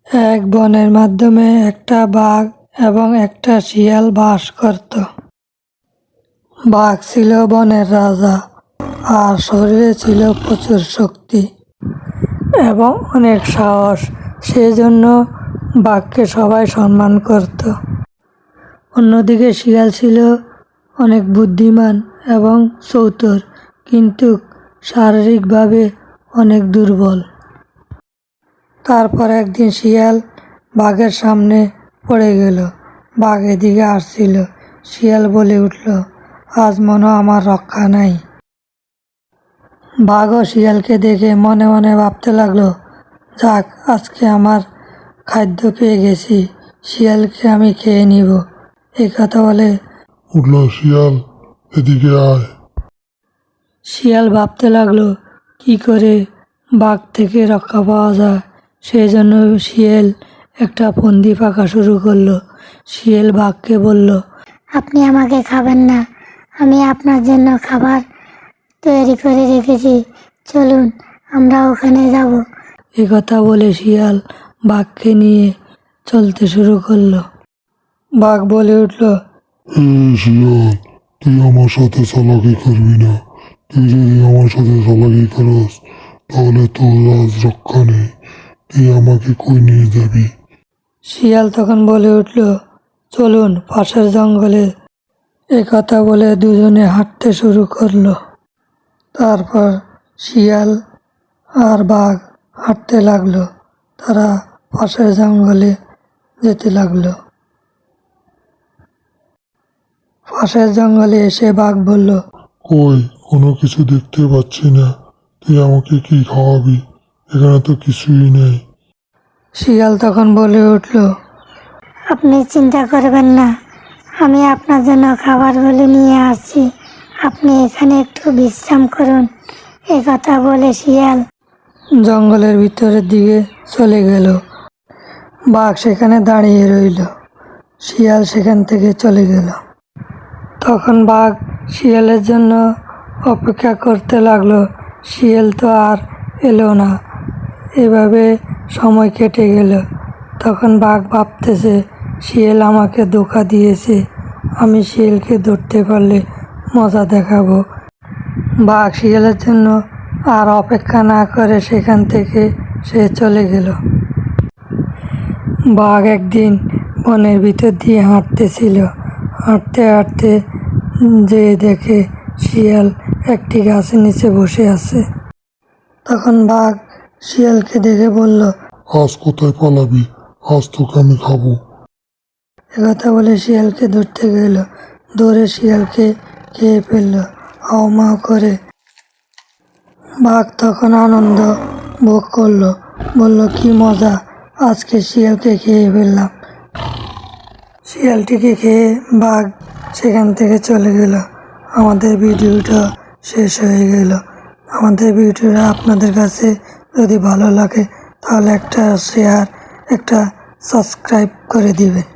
এক বনের মাধ্যমে একটা বাঘ এবং একটা শিয়াল বাস করত। বাঘ ছিল বনের রাজা আর শরীরে ছিল প্রচুর শক্তি এবং অনেক সাহস, সেজন্য বাঘকে সবাই সম্মান করত। অন্যদিকে শিয়াল ছিল অনেক বুদ্ধিমান এবং চতুর, কিন্তু শারীরিকভাবে অনেক দুর্বল। তারপর একদিন শিয়াল বাঘের সামনে পড়ে গেল। বাঘ এদিকে আসছিল। শিয়াল বলে উঠল, আজ মনে আমার রক্ষা নাই। বাঘও শিয়ালকে দেখে মনে মনে ভাবতে লাগলো, যাক, আজকে আমার খাদ্য পেয়ে গেছি, শিয়ালকে আমি খেয়ে নিব। এই কথা বলে উঠল, শিয়াল এদিকে আয়। শিয়াল ভাবতে লাগলো কি করে বাঘ থেকে রক্ষা পাওয়া যায়। সেই জন্য শিয়াল একটা ফন্দি পাকা শুরু করলো। শিয়াল বাঘকে বলল, আপনি আমাকে খাবেন না, আমি আপনার জন্য খাবার তৈরি করে রেখেছি, চলুন আমরা ওখানে যাব। এ কথা বলে শিয়াল বাঘকে নিয়ে চলতে শুরু করলো। বাঘ বলে উঠল, শিয়াল, তুই আমার সাথে চালাকি করবি না। তুই যদি আমার সাথে চালাকি করস তাহলে তোর রাজ রক্ষা নেই। তুই আমাকে কই নিয়ে যাবি? শিয়াল তখন বলে উঠল, চলুন পাশের জঙ্গলে। এ কথা বলে দুজনে হাঁটতে শুরু করলো। তারপর শিয়াল আর বাঘ হাঁটতে লাগলো। তারা পাশের জঙ্গলে যেতে লাগলো। পাশের জঙ্গলে এসে বাঘ বলল, কই, কোনো কিছু দেখতে পাচ্ছি না। তুই আমাকে কি খাওয়াবি? এখানে তো কিছুই নেই। শিয়াল তখন বলে উঠল, আপনি চিন্তা করবেন না, আমি আপনার জন্য খাবারগুলো নিয়ে আসছি, আপনি এখানে একটু বিশ্রাম করুন। এ কথা বলে শিয়াল জঙ্গলের ভিতরের দিকে চলে গেল। বাঘ সেখানে দাঁড়িয়ে রইল। শিয়াল সেখান থেকে চলে গেল। তখন বাঘ শিয়ালের জন্য অপেক্ষা করতে লাগলো। শিয়াল তো আর এলো না। এভাবে সময় কেটে গেল। তখন বাঘ ভাবতেছে, শিয়াল আমাকে ধোঁকা দিয়েছে, আমি শিয়ালকে ধরতে পারলে মজা দেখাবো। বাঘ শিয়ালের জন্য আর অপেক্ষা না করে সেখান থেকে সে চলে গেল। বাঘ একদিন বনের ভিতর দিয়ে হাঁটতেছিল। হাঁটতে হাঁটতে যে দেখে শিয়াল একটি গাছের নিচে বসে আছে। তখন বাঘ শিয়ালকে দেখে বলল, আজ কোথায় পালাবি? আজ তোকে আমি খাবো। একথা বলে শিয়ালকে ধরতে গেল। ধরে শিয়ালকে খেয়ে ফেলল হাও মাও করে। বাঘ তখন আনন্দ ভোগ করলো, বলল, কি মজা, আজকে শিয়ালকে খেয়ে ফেললাম। শিয়ালটিকে খেয়ে বাঘ সেখান থেকে চলে গেল। আমাদের ভিডিওটা শেষ হয়ে গেল। আমাদের ভিডিওটা আপনাদের কাছে যদি ভালো লাগে তাহলে একটা শেয়ার, একটা সাবস্ক্রাইব করে দিবেন।